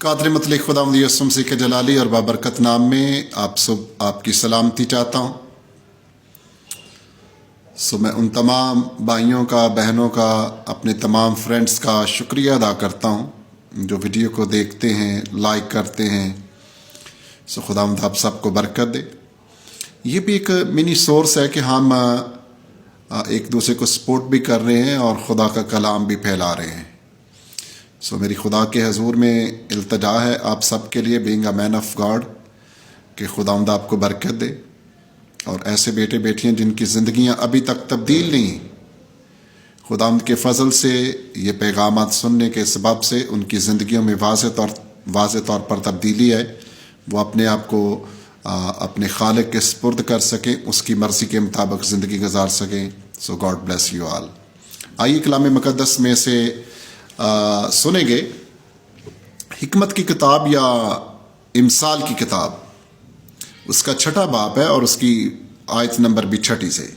قادر مطلق خداوند یسوع مسیح کے جلالی اور بابرکت نام میں آپ کی سلامتی چاہتا ہوں۔ میں ان تمام بھائیوں کا، بہنوں کا، اپنے تمام فرینڈز کا شکریہ ادا کرتا ہوں جو ویڈیو کو دیکھتے ہیں، لائک کرتے ہیں۔ خداوند آپ سب کو برکت دے۔ یہ بھی ایک منی سورس ہے کہ ہم ایک دوسرے کو سپورٹ بھی کر رہے ہیں اور خدا کا کلام بھی پھیلا رہے ہیں۔ میری خدا کے حضور میں التجا ہے آپ سب کے لیے، being a man of God, کہ خداوند آپ کو برکت دے اور ایسے بیٹے بیٹیاں جن کی زندگیاں ابھی تک تبدیل نہیں، خداوند کے فضل سے یہ پیغامات سننے کے سبب سے ان کی زندگیوں میں واضح طور پر تبدیلی ہے، وہ اپنے آپ کو اپنے خالق کے سپرد کر سکیں، اس کی مرضی کے مطابق زندگی گزار سکیں۔ God bless you all. آئیے کلام مقدس میں سے سنیں گے حکمت کی کتاب یا امثال کی کتاب، اس کا 6واں باب ہے اور اس کی آیت نمبر بھی 6 سے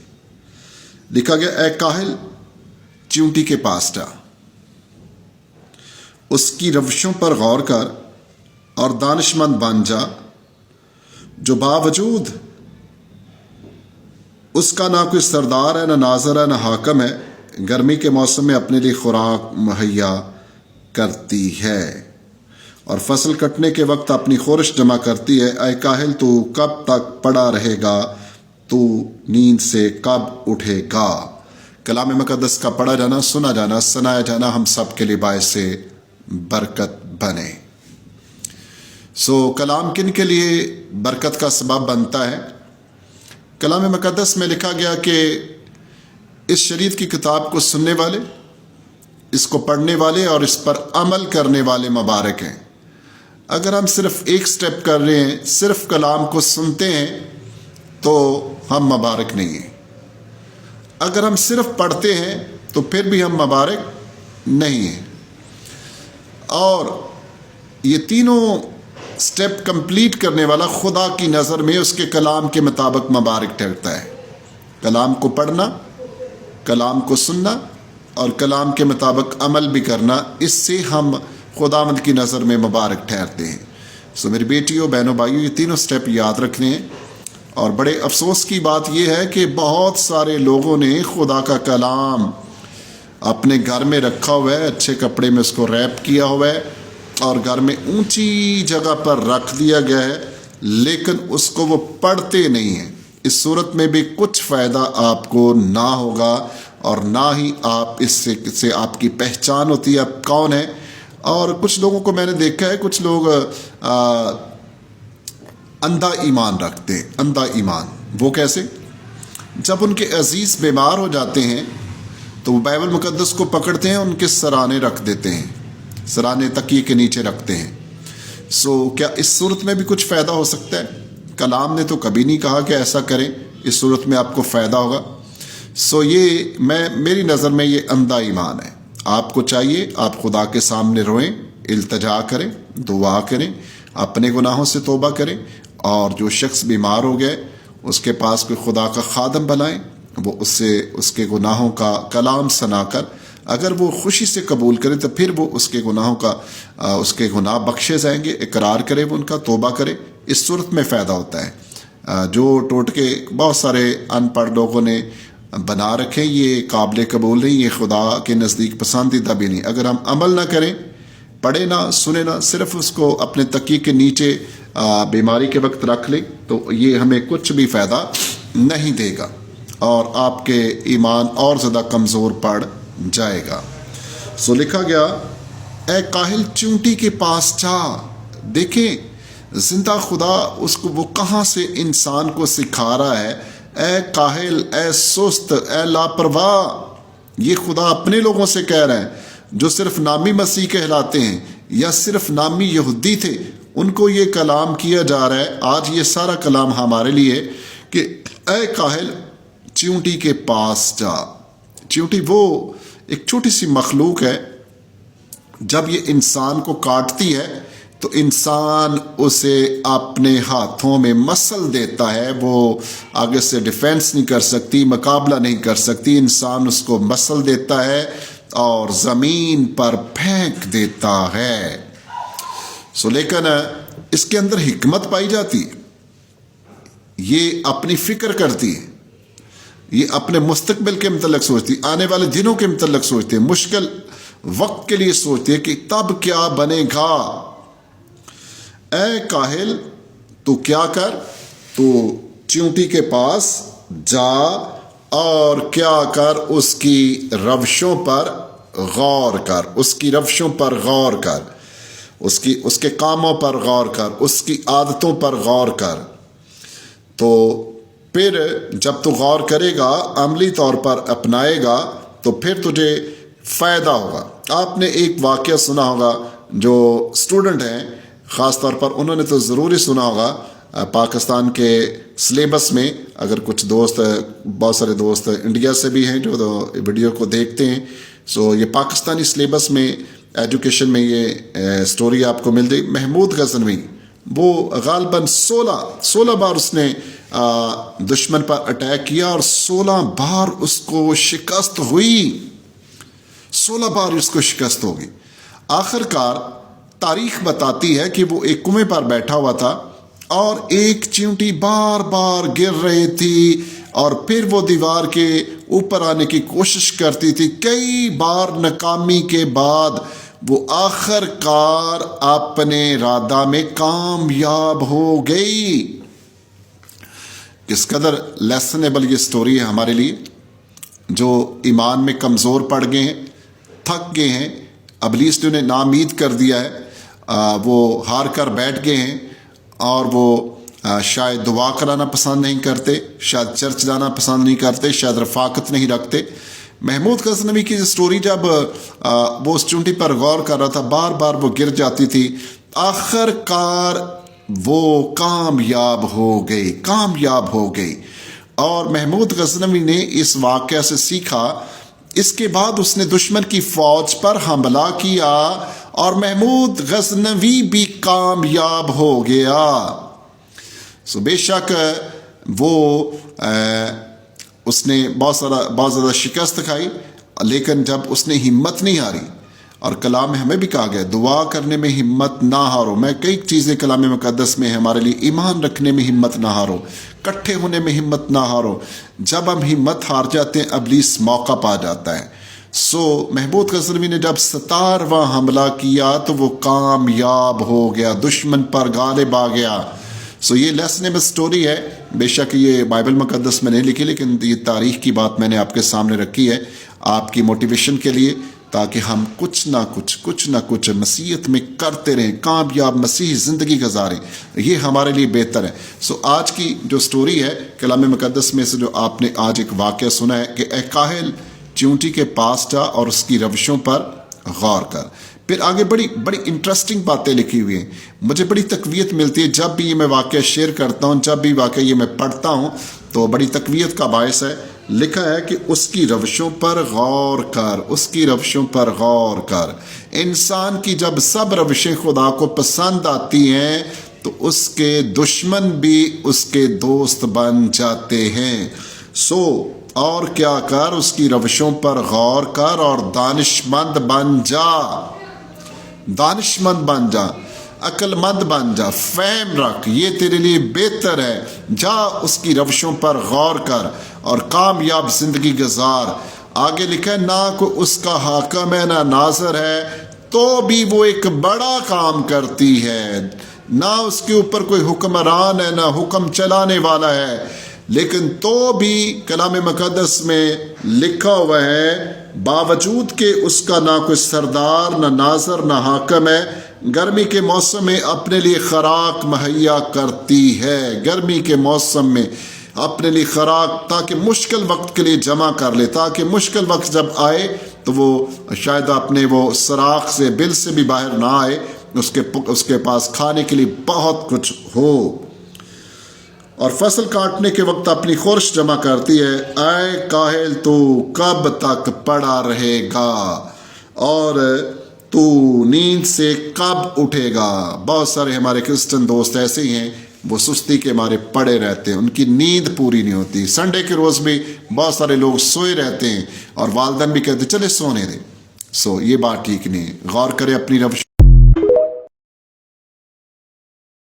لکھا گیا، اے کاہل چیونٹی کے پاس جا، اس کی روشوں پر غور کر اور دانش مند بن جا، جو باوجود اس کا نہ کوئی سردار ہے، نہ ناظر ہے، نہ حاکم ہے، گرمی کے موسم میں اپنے لیے خوراک مہیا کرتی ہے اور فصل کٹنے کے وقت اپنی خورش جمع کرتی ہے۔ اے کاہل تو کب تک پڑا رہے گا، تو نیند سے کب اٹھے گا۔ کلام مقدس کا پڑھا جانا، سنا جانا، سنایا جانا ہم سب کے لیے باعث برکت بنے۔ کلام کن کے لیے برکت کا سبب بنتا ہے؟ کلام مقدس میں لکھا گیا کہ اس شریعت کی کتاب کو سننے والے، اس کو پڑھنے والے اور اس پر عمل کرنے والے مبارک ہیں۔ اگر ہم صرف ایک سٹیپ کر رہے ہیں، صرف کلام کو سنتے ہیں، تو ہم مبارک نہیں ہیں۔ اگر ہم صرف پڑھتے ہیں تو پھر بھی ہم مبارک نہیں ہیں۔ اور یہ تینوں سٹیپ کمپلیٹ کرنے والا خدا کی نظر میں اس کے کلام کے مطابق مبارک ٹھہرتا ہے۔ کلام کو پڑھنا، کلام کو سننا اور کلام کے مطابق عمل بھی کرنا، اس سے ہم خداوند کی نظر میں مبارک ٹھہرتے ہیں۔ میری بیٹیوں، بہنوں، بھائیوں، یہ تینوں سٹیپ یاد رکھنے ہیں۔ اور بڑے افسوس کی بات یہ ہے کہ بہت سارے لوگوں نے خدا کا کلام اپنے گھر میں رکھا ہوا ہے، اچھے کپڑے میں اس کو ریپ کیا ہوا ہے اور گھر میں اونچی جگہ پر رکھ دیا گیا ہے، لیکن اس کو وہ پڑھتے نہیں ہیں۔ اس صورت میں بھی کچھ فائدہ آپ کو نہ ہوگا اور نہ ہی آپ اس سے آپ کی پہچان ہوتی ہے آپ کون ہے۔ اور کچھ لوگوں کو میں نے دیکھا ہے، کچھ لوگ اندھا ایمان رکھتے ہیں۔ اندھا ایمان وہ کیسے؟ جب ان کے عزیز بیمار ہو جاتے ہیں تو وہ بائبل مقدس کو پکڑتے ہیں، ان کے سرانے رکھ دیتے ہیں، سرانے تکیے کے نیچے رکھتے ہیں۔ کیا اس صورت میں بھی کچھ فائدہ ہو سکتا ہے؟ کلام نے تو کبھی نہیں کہا کہ ایسا کریں، اس صورت میں آپ کو فائدہ ہوگا۔ یہ میری نظر میں یہ اندھا ایمان ہے۔ آپ کو چاہیے آپ خدا کے سامنے روئیں، التجا کریں، دعا کریں، اپنے گناہوں سے توبہ کریں، اور جو شخص بیمار ہو گئے اس کے پاس کوئی خدا کا خادم بلائیں، وہ اس کے گناہوں کا کلام سنا کر اگر وہ خوشی سے قبول کرے تو پھر وہ اس کے گناہ بخشے جائیں گے۔ اقرار کرے وہ ان کا، توبہ کرے، اس صورت میں فائدہ ہوتا ہے۔ جو ٹوٹکے بہت سارے ان پڑھ لوگوں نے بنا رکھے، یہ قابل قبول نہیں، یہ خدا کے نزدیک پسندیدہ بھی نہیں۔ اگر ہم عمل نہ کریں، پڑھے نہ، سنے نہ، صرف اس کو اپنے تکیے کے نیچے بیماری کے وقت رکھ لیں، تو یہ ہمیں کچھ بھی فائدہ نہیں دے گا اور آپ کے ایمان اور زیادہ کمزور پڑ جائے گا۔ لکھا گیا، اے کاہل چونٹی کے پاس جا۔ دیکھیں زندہ خدا وہ کہاں سے انسان کو سکھا رہا ہے، اے کاہل، اے سست، اے لاپرواہ۔ یہ خدا اپنے لوگوں سے کہہ رہے ہیں جو صرف نامی مسیح کہلاتے ہیں یا صرف نامی یہودی تھے، ان کو یہ کلام کیا جا رہا ہے۔ آج یہ سارا کلام ہمارے لیے کہ اے کاہل چیونٹی کے پاس جا۔ چیونٹی وہ ایک چھوٹی سی مخلوق ہے، جب یہ انسان کو کاٹتی ہے تو انسان اسے اپنے ہاتھوں میں مسل دیتا ہے، وہ آگے سے ڈیفینس نہیں کر سکتی، مقابلہ نہیں کر سکتی، انسان اس کو مسل دیتا ہے اور زمین پر پھینک دیتا ہے۔ لیکن اس کے اندر حکمت پائی جاتی ہے. یہ اپنی فکر کرتی ہے, یہ اپنے مستقبل کے متعلق سوچتی ہے, آنے والے دنوں کے متعلق سوچتی ہے, مشکل وقت کے لیے سوچتی ہے کہ تب کیا بنے گا. اے کاہل تو کیا کر, تو چیونٹی کے پاس جا اور کیا کر, اس کی روشوں پر غور کر, اس کی روشوں پر غور کر, اس کے کاموں پر غور کر, اس کی عادتوں پر غور کر. تو پھر جب تو غور کرے گا, عملی طور پر اپنائے گا, تو پھر تجھے فائدہ ہوگا. آپ نے ایک واقعہ سنا ہوگا, جو اسٹوڈنٹ ہیں خاص طور پر انہوں نے تو ضرور ہی سنا ہوگا. پاکستان کے سلیبس میں اگر کچھ دوست, بہت سارے دوست انڈیا سے بھی ہیں جو ویڈیو کو دیکھتے ہیں, یہ پاکستانی سلیبس میں ایجوکیشن میں یہ سٹوری آپ کو مل جائے. محمود غزنوی, وہ غالباً 16 بار اس نے دشمن پر اٹیک کیا اور 16 بار اس کو شکست ہوئی. 16 بار اس کو شکست ہوگی. آخر کار تاریخ بتاتی ہے کہ وہ ایک کنویں پر بیٹھا ہوا تھا اور ایک چیونٹی بار بار گر رہی تھی, اور پھر وہ دیوار کے اوپر آنے کی کوشش کرتی تھی. کئی بار ناکامی کے بعد وہ آخر کار اپنے ارادہ میں کامیاب ہو گئی. کس قدر لیسنیبل یہ سٹوری ہے ہمارے لیے, جو ایمان میں کمزور پڑ گئے ہیں, تھک گئے ہیں, ابلیس نے انہیں ناامید کر دیا ہے, وہ ہار کر بیٹھ گئے ہیں, اور وہ شاید دعا کرانا پسند نہیں کرتے, شاید چرچ جانا پسند نہیں کرتے, شاید رفاقت نہیں رکھتے. محمود غزنوی کی سٹوری, جب وہ اس چونٹی پر غور کر رہا تھا, بار بار وہ گر جاتی تھی, آخر کار وہ کامیاب ہو گئی. اور محمود غزنوی نے اس واقعہ سے سیکھا. اس کے بعد اس نے دشمن کی فوج پر حملہ کیا اور محمود غزنوی بھی کامیاب ہو گیا. بے شک وہ اس نے بہت زیادہ شکست کھائی, لیکن جب اس نے ہمت نہیں ہاری, اور کلام میں ہمیں بھی کہا گیا دعا کرنے میں ہمت نہ ہارو. میں کئی چیزیں کلام مقدس میں ہمارے لیے, ایمان رکھنے میں ہمت نہ ہارو, کٹھے ہونے میں ہمت نہ ہارو. جب ہم ہمت ہار جاتے ہیں ابلیس موقع پا جاتا ہے. محمود غزنوی نے جب 17واں حملہ کیا تو وہ کامیاب ہو گیا, دشمن پر غالب آ گیا. یہ لیسنیبل سٹوری ہے. بے شک یہ بائبل مقدس میں نہیں لکھی, لیکن یہ تاریخ کی بات میں نے آپ کے سامنے رکھی ہے آپ کی موٹیویشن کے لیے, تاکہ ہم کچھ نہ کچھ مسیحیت میں کرتے رہیں, کامیاب مسیحی زندگی گزاریں. یہ ہمارے لیے بہتر ہے. آج کی جو سٹوری ہے کلام مقدس میں سے, جو آپ نے آج ایک واقعہ سنا ہے کہ اے کاہل چیونٹی کے پاس جا اور اس کی روشوں پر غور کر. پھر آگے بڑی انٹرسٹنگ باتیں لکھی ہوئی ہیں. مجھے بڑی تقویت ملتی ہے جب بھی یہ میں واقعہ شیئر کرتا ہوں, جب بھی واقعہ یہ میں پڑھتا ہوں تو بڑی تقویت کا باعث ہے. لکھا ہے کہ اس کی روشوں پر غور کر, اس کی روشوں پر غور کر. انسان کی جب سب روشیں خدا کو پسند آتی ہیں تو اس کے دشمن بھی اس کے دوست بن جاتے ہیں. اور کیا کر, اس کی روشوں پر غور کر اور دانشمند بن جا, عقل مند بن جا, فہم رکھ, یہ تیرے لیے بہتر ہے. جا اس کی روشوں پر غور کر اور کامیاب زندگی گزار. آگے لکھا ہے نہ کوئی اس کا حاکم ہے نہ ناظر ہے, تو بھی وہ ایک بڑا کام کرتی ہے. نہ اس کے اوپر کوئی حکمران ہے نہ حکم چلانے والا ہے, لیکن تو بھی کلام مقدس میں لکھا ہوا ہے باوجود کہ اس کا نہ کوئی سردار نہ ناظر نہ حاکم ہے, گرمی کے موسم میں اپنے لیے خوراک مہیا کرتی ہے. گرمی کے موسم میں اپنے لیے خوراک, تاکہ مشکل وقت کے لیے جمع کر لے, تاکہ مشکل وقت جب آئے تو وہ شاید اپنے وہ سراخ سے بل سے بھی باہر نہ آئے, اس کے پاس کھانے کے لیے بہت کچھ ہو. اور فصل کاٹنے کے وقت اپنی خورش جمع کرتی ہے. اے کاہل تو کب تک پڑا رہے گا, اور تو نیند سے کب اٹھے گا. بہت سارے ہمارے کرسچن دوست ایسے ہی ہیں, وہ سستی کے مارے پڑے رہتے ہیں, ان کی نیند پوری نہیں ہوتی. سنڈے کے روز بھی بہت سارے لوگ سوئے رہتے ہیں اور والدین بھی کہتے چلے سونے دیں. یہ بات ٹھیک نہیں ہے. غور کرے اپنی روش